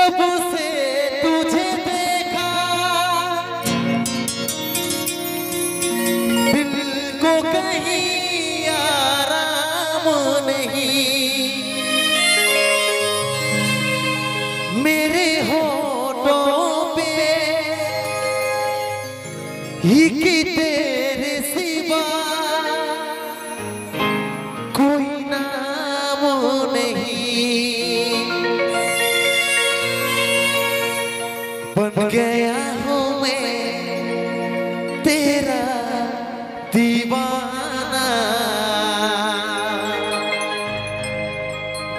जब से तुझे देखा दिल को कहीं आराम नहीं, मेरे होठों पे ही कि तेरे सिवा कोई नाम नहीं। बन गया हूँ मैं तेरा दीवाना,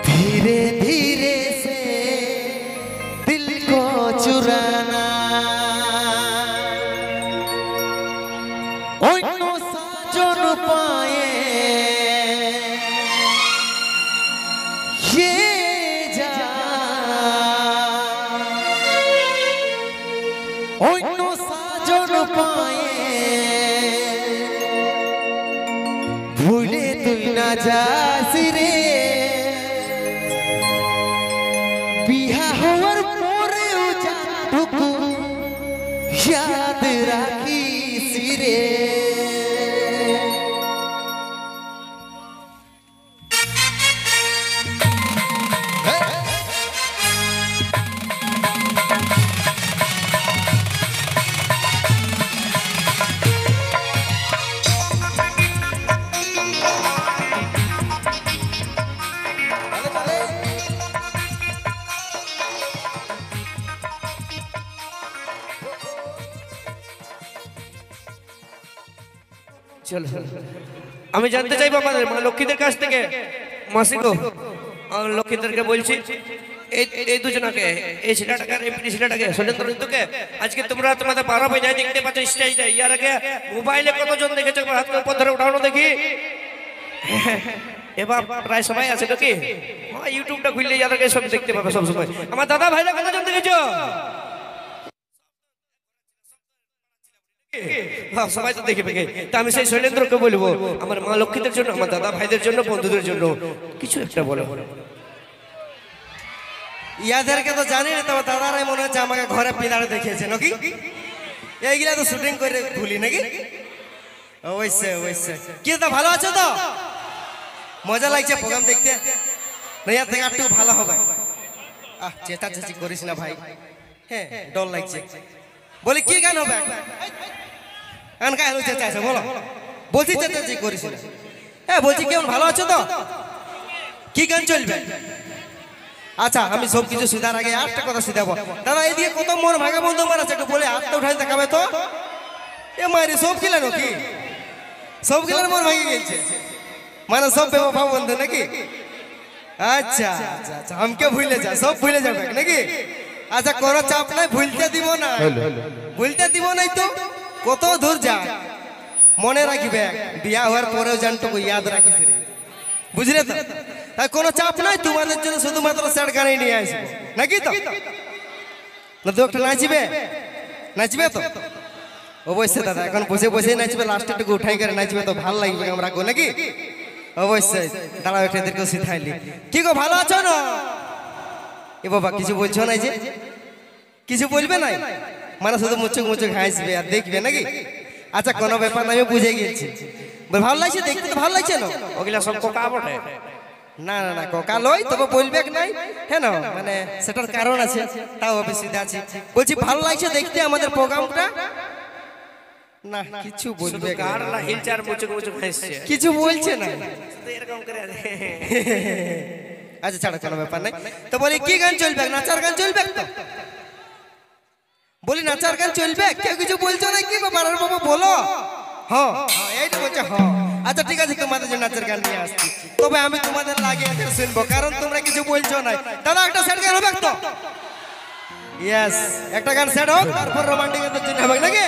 धीरे धीरे से दिल को चुराना। অন্য সাজন পায়ে ये जा অন্য সাজন পায়ে ভুলে তুই না যাস রে, বিহা হওয়ার পরেও যতটুকু याद রাখিস রে। চলো আমি জানতে চাইবো আমাদের মা লক্ষ্মীদের কাছ থেকে, মাসি গো লক্ষ্মীদেরকে বলছি এই দুজনকে, এই ছেলেটাকে আর এই ছেলেটাকে শৈলেন্দ্র ঋতুকে আজকে তোমরা তোমাদের 12 বাজায় দেখতে পাচ্ছ স্টেজে। ইয়ার আগে মোবাইলে কতজন দেখেছো হাত উপর ধরে উঠানো দেখি, এবার প্রায় সবাই আছে নাকি? ইউটিউবটা খুললে ইয়াদেরকে সব দেখতে পাবে সব সময়। আমার দাদা ভাইরা কতজন দেখেছো? সবাই তো দেখে পেকে। তা আমি সেই শৈলেন্দ্রকে বলবো আমার মা লক্ষ্মীদের জন্য, আমার দাদা ভাইদের জন্য, বন্ধুদের জন্য কিছু একটা বলো। ইয়াদেরকে তো জানি না, তবে দাদারাই মনে হচ্ছে আমাকে ঘরে পিলারে দেখিয়েছে নাকি? এইগুলা তো শুটিং করে ভুলি নাকি? অবশ্যই অবশ্যই। কি তো ভালো আছো তো? মজা লাগছে প্রোগ্রাম দেখতে? না ইয়ার থেকে একটু ভালো হবে? চেঁচাচেঁচি করিস না ভাই, হ্যাঁ ডর লাগছে। বলি কি গান হবে? গান গায়ে চেঁচাইছে বলো, বলছি চেঁচাচেঁচি করিস না। হ্যাঁ বলছি কেমন ভালো আছো তো? কি গান চলবে? আচ্ছা আমি সব কিছু সুধার আগে একটা কথা শুধাবো। দাদা এইদিকে কত মন ভাঙা বন্ধু আমার আছে, একটু বলে হাতটা উঠাই দেখাবে তো। এ মারি সব গিলা নাকি? সব গিলার মন ভাঙে গেছে মানে সব বেবফা বন্ধু নাকি? আচ্ছা আচ্ছা আচ্ছা, আমাকে ভুলে যা, সব ভুলে যাবে নাকি? আচ্ছা কোনো চাপ নাই, ভুলতে দিব না, ভুলতে দিব নাই তো কত দূর যা মনে রাখিবে, বিয়া হওয়ার পরেও জানটুকু ইয়াদ রাখিস বুঝলে তো? তাই কোনো চাপ নাই, তোমাদের জন্য শুধুমাত্র স্যাড গানই নিয়ে আসবো নাকি? তো না তো একটা নাচবে, নাচবে তো অবশ্যই দাদা। এখন বসে বসে নাচবে, লাস্টেরটুকু উঠাই করে নাচবে তো ভালো লাগবে আমরা গো নাকি? অবশ্যই দাঁড়াও একটু এদেরকে শিখাইলি। কি গো ভালো আছো না? এ বাবা কিছু বলছো না, যে কিছু বলবে নাই মানে শুধু মুচুক মুচুক হাসবে আর দেখবে নাকি? আচ্ছা কোনো ব্যাপার না, আমি বুঝে গেছি। ভালো লাগছে দেখতে, তো ভালো লাগছে না? ওগুলা সব কোকা বটে। না না না কোকা লই, তবে বলবে নাই হ্যাঁ না, মানে সেটার কারণ আছে, তাও অবশ্যই আছে। বলছি ভালো লাগছে দেখতে আমাদের প্রোগ্রামটা? না কিছু বলবে গাড়লা হিলচার মুচুক মুচুক হাসছে, কিছু বলছে না। এরকম করে আচ্ছা ছাড়ো কোনো ব্যাপার নাই। তো বলি কি গান চলবে? নাচার গান চলবে তো? বলি নাচার গান চলবে? কেউ কিছু বলছো না কি বাবা? বাবা বলো। হ্যাঁ এইটা বলছে হ্যাঁ। আচ্ছা ঠিক আছে, তোমাদের জন্য নাচের গান নিয়ে আসছি, তবে আমি তোমাদের লাগিয়ে শুনবো কারণ তোমরা কিছু বলছো না। দাদা একটা সেট গান হবে তো? ইয়েস একটা গান সেট হোক, তারপর রোমান্টিক এর জন্য হবে নাকি?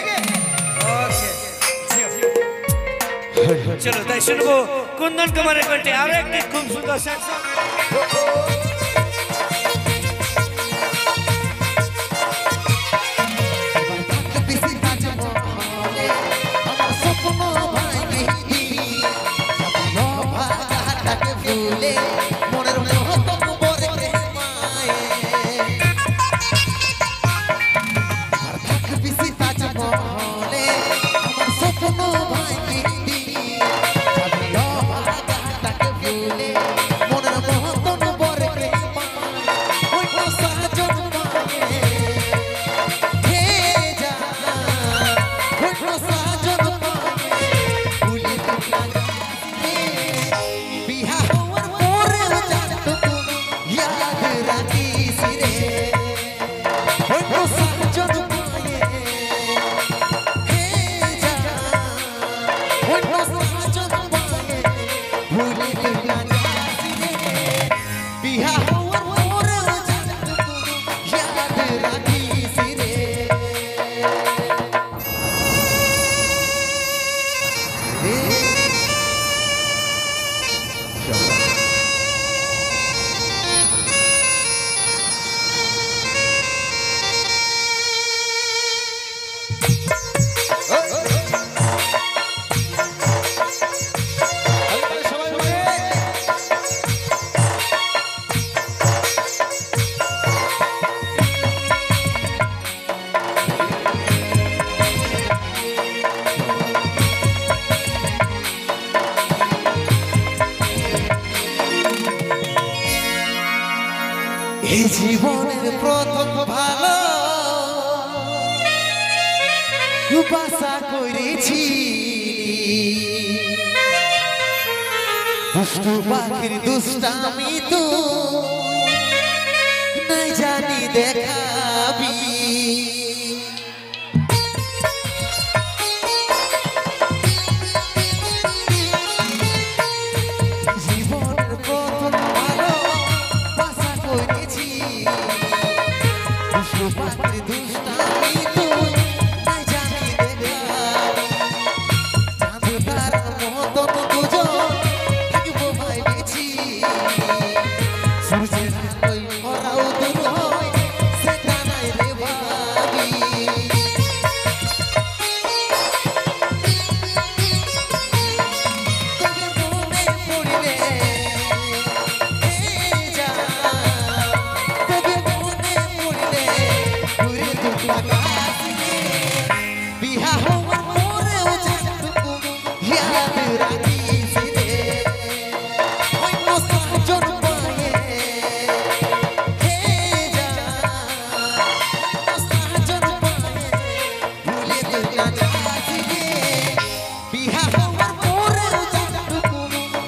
ওকে চলো তাই শুনবো কুন্দন কুমারের কণ্ঠে আরো একটি খুব সুন্দর সেট সং। মনের এই জীবনের প্রথম ভালো বাসা করেছি দুষ্টু পাখির দুষ্টামি তো নাই জানি দেখাবি জীবনের প্রথম ভালো বাসা করেছি দুষ্টু পাখির দুষ্টামি তো নাই জানি দেখাবি চাঁদ তারার মতন দুজন থাকবো ভাইবেছি সূর্যের আলোয় ভরাও দূর হয় সেটা নাই রে ভাবি তোকে মনে পড়িলে যা তোকে মনে পড়িলে ঘুরে দুটা কাছে বিহা হওয়ার পরেও যেটুকু ইয়াদ রাখিস রে অন্য সাজন পায়ে যা অন্য সাজন পায়ে ভুলে দুটা কাছে বিহা হওয়ার পরেও যেটুকু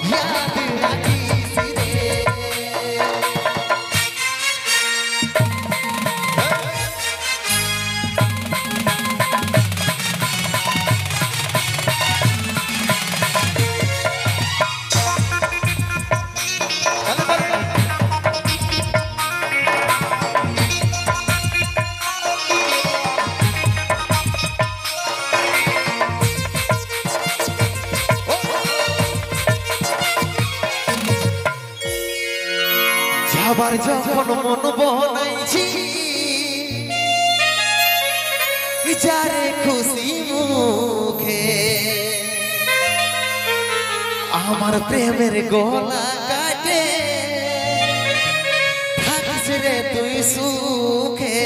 ইয়াদ রাখিস রে যাবার যখন মন বনাইছি যারে খুশি মুখে আমার প্রেমের গলা কাটে থাকিস রে তুই সুখে